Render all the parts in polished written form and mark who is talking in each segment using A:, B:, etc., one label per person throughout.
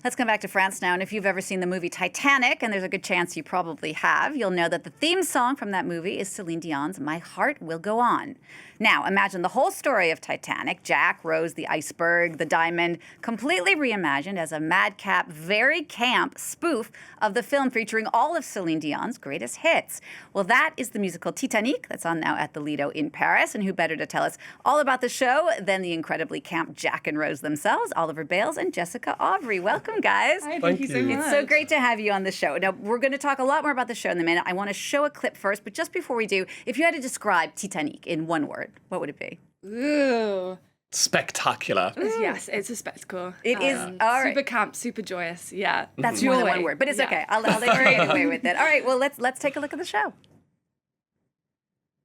A: Let's come back to France now. And if you've ever seen the movie Titanic, and there's a good chance you probably have, you'll know that the theme song from that movie is Celine Dion's My Heart Will Go On. Now, imagine the whole story of Titanic, Jack, Rose, the iceberg, the diamond, completely reimagined as a madcap, very camp spoof of the film featuring all of Celine Dion's greatest hits. Well, that is the musical Titanique that's on now at the Lido in Paris. And who better to tell us all about the show than the incredibly camp Jack and Rose themselves, Oliver Bales and Jessica Aubrey. Welcome, guys.
B: Hi, thank you so much.
A: It's so great to have you on the show. Now, we're going to talk a lot more about the show in a minute. I want to show a clip first, but just before we do, if you had to describe Titanic in one word, what would it be?
B: Ooh.
C: Spectacular.
B: Yes, it's a spectacle.
A: It is. All right.
B: Super camp, super joyous. Yeah.
A: That's more than one word, but it's okay. I'll let you get away with it. All right, well, let's take a look at the show.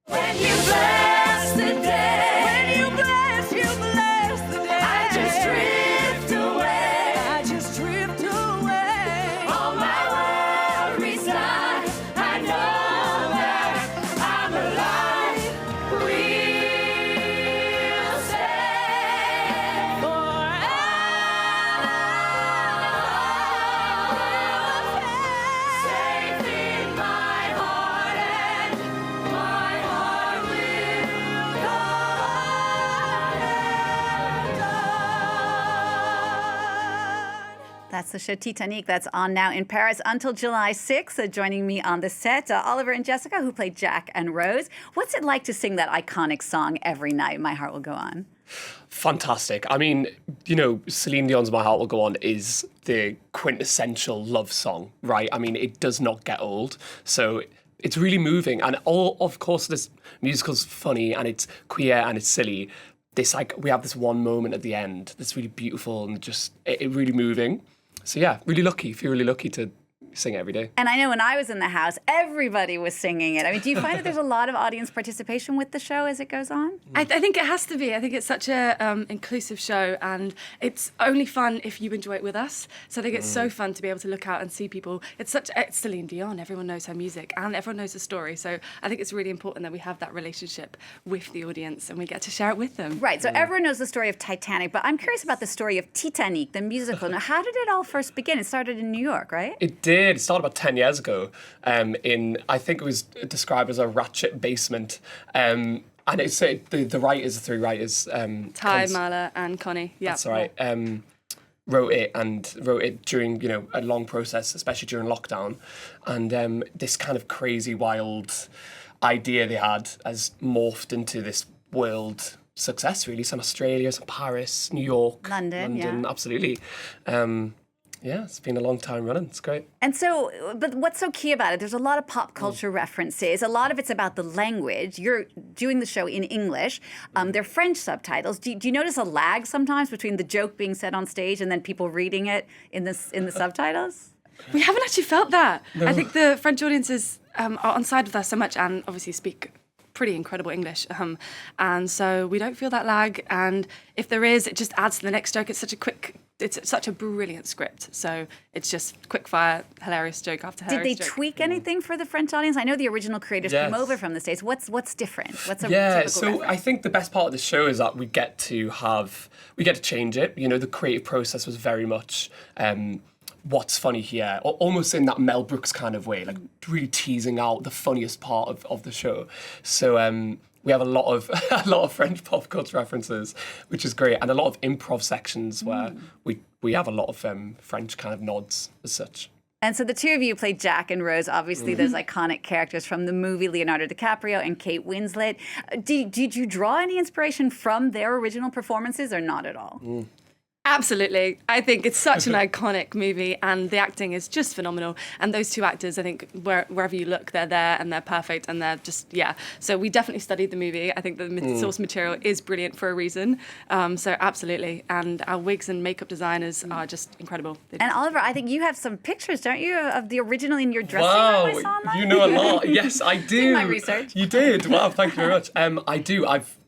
D: When you bless the day, when you bless the day, I just drift away, all my worries die, I know that I'm alive, we'll stay forever, safe in my heart and my heart will go on.
A: That's the show Titanic that's on now in Paris until July 6th. Joining me on the set, Oliver and Jessica, who played Jack and Rose. What's it like to sing that iconic song every night, My Heart Will Go On?
C: Fantastic. I mean, you know, Celine Dion's My Heart Will Go On is the quintessential love song, right? I mean, it does not get old. So it's really moving. And of course, this musical's funny and it's queer and it's silly. We have this one moment at the end that's really beautiful and just it really moving. So yeah, feel really lucky to sing it every day.
A: And I know when I was in the house, everybody was singing it. I mean, do you find that there's a lot of audience participation with the show as it goes on?
B: I think it has to be. I think it's such a inclusive show, and it's only fun if you enjoy it with us. So I think it's so fun to be able to look out and see people. It's Celine Dion. Everyone knows her music, and everyone knows the story. So I think it's really important that we have that relationship with the audience, and we get to share it with them.
A: Right, so everyone knows the story of Titanic, but I'm curious about the story of Titanique, the musical. Now, how did it all first begin? It started in New York, right?
C: It did. It started about 10 years ago in, I think it was described as a ratchet basement. And it's the writers, the three writers.
B: Ty, Mala, and Connie. Yeah.
C: That's right. Wrote it during, you know, a long process, especially during lockdown. And this kind of crazy, wild idea they had has morphed into this world success, really. Some Australia, some Paris, New York.
A: London, yeah.
C: Absolutely. Yeah, it's been a long time running. It's great.
A: And so, but what's so key about it? There's a lot of pop culture references. A lot of it's about the language. You're doing the show in English. They're French subtitles. Do you notice a lag sometimes between the joke being said on stage and then people reading it in the subtitles?
B: We haven't actually felt that. No. I think the French audiences are on side with us so much and obviously speak pretty incredible English. And so we don't feel that lag. And if there is, it just adds to the next joke. It's such a brilliant script. So it's just quick fire, hilarious joke after hilarious joke.
A: Did they tweak anything for the French audience? I know the original creators came over from the States. What's different? What's a typical
C: so
A: reference?
C: I think the best part of the show is that we get to change it. You know, the creative process was very much what's funny here, almost in that Mel Brooks kind of way, like really teasing out the funniest part of the show. So we have a lot of French pop culture references, which is great, and a lot of improv sections where we have a lot of French kind of nods as such.
A: And so the two of you played Jack and Rose, obviously those iconic characters from the movie, Leonardo DiCaprio and Kate Winslet. Did you draw any inspiration from their original performances or not at all?
B: Absolutely. I think it's such an iconic movie and the acting is just phenomenal. And those two actors, I think wherever you look, they're there and they're perfect and they're just, yeah. So we definitely studied the movie. I think the source material is brilliant for a reason. So absolutely. And our wigs and makeup designers are just incredible.
A: And Oliver, I think you have some pictures, don't you, of the original in your dressing room? I saw online.
C: You know a lot. Yes, I do.
A: Did my research.
C: You did. Wow, thank you very much. I do. I've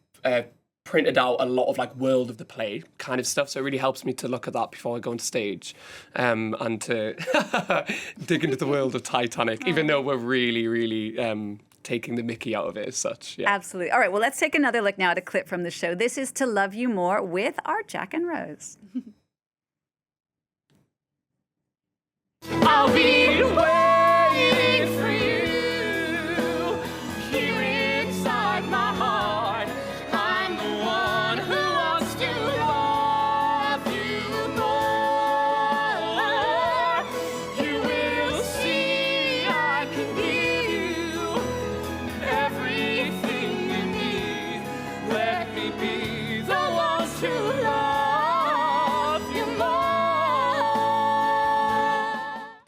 C: printed out a lot of like world of the play kind of stuff, so it really helps me to look at that before I go on stage and to dig into the world of Titanic, even though we're really taking the mickey out of it as such. Yeah.
A: Absolutely. All right, well, let's take another look now at a clip from the show. This is To Love You More with our Jack and Rose.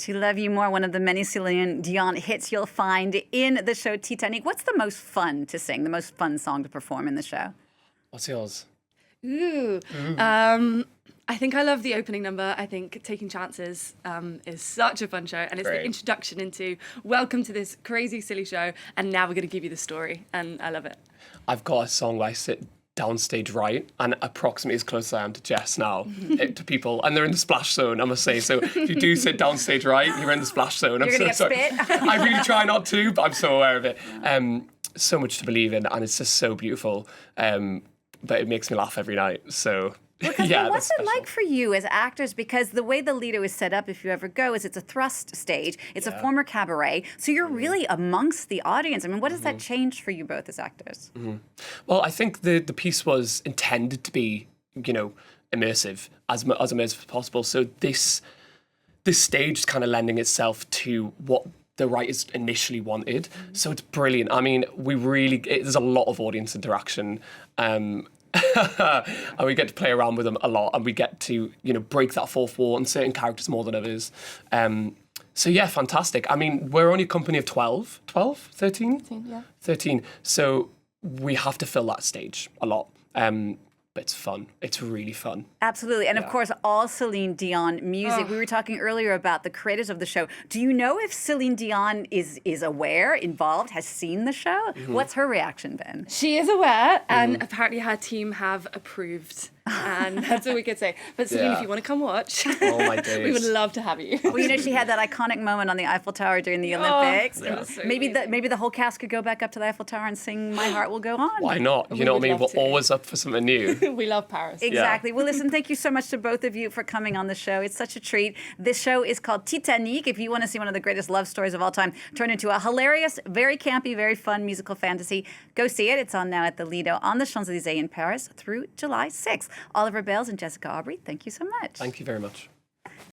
A: To Love You More, one of the many Celine Dion hits you'll find in the show Titanic. What's the most fun to sing, the most fun song to perform in the show?
C: What's yours?
B: Ooh. I think I love the opening number. I think Taking Chances is such a fun show. And it's the
C: Great.
B: introduction into welcome to this crazy, silly show. And now we're going to give you the story. And I love it.
C: I've got a song where I sit downstage right and approximately as close as I am to Jess now to people, and they're in the splash zone, I must say. So if you do sit downstage right, you're in the splash zone.
A: You're gonna
C: so
A: get
C: sorry.
A: spit.
C: I really try not to, but I'm so aware of it. So much to believe in, and it's just so beautiful. But it makes me laugh every night. So. Yeah,
A: What's
C: that's
A: it like for you as actors? Because the way the Lido is set up, if you ever go, is it's a thrust stage. It's a former cabaret. So you're really amongst the audience. I mean, what does that change for you both as actors?
C: Well, I think the piece was intended to be, immersive, as immersive as possible. So this stage is kind of lending itself to what the writers initially wanted. So it's brilliant. I mean, there's a lot of audience interaction. And we get to play around with them a lot, and we get to, break that fourth wall on certain characters more than others. So yeah, fantastic. I mean, we're only a company of 13?
B: 13, yeah.
C: 13. So we have to fill that stage a lot. But it's fun. It's really fun.
A: Absolutely. And of course, all Celine Dion music. We were talking earlier about the creators of the show. Do you know if Celine Dion is aware, involved, has seen the show? What's her reaction been?
B: She is aware, and apparently her team have approved. And that's all we could say. But Celine,
C: Yeah.
B: if you want to come watch,
C: Oh my days.
B: we would love to have you.
A: Well, she had that iconic moment on the Eiffel Tower during the Olympics.
B: it was so
A: maybe
B: amazing.
A: the whole cast could go back up to the Eiffel Tower and sing "My Heart Will Go On."
C: Why not? You know what I
B: would
C: mean? We're
B: love to.
C: always up for something new.
B: We love Paris.
A: Exactly. Well, listen, thank you so much to both of you for coming on the show. It's such a treat. This show is called Titanique. If you want to see one of the greatest love stories of all time turn into a hilarious, very campy, very fun musical fantasy, go see it. It's on now at the Lido on the Champs-Élysées in Paris through July 6th. Oliver Bales and Jessica Aubrey, thank you so much.
C: Thank you very much.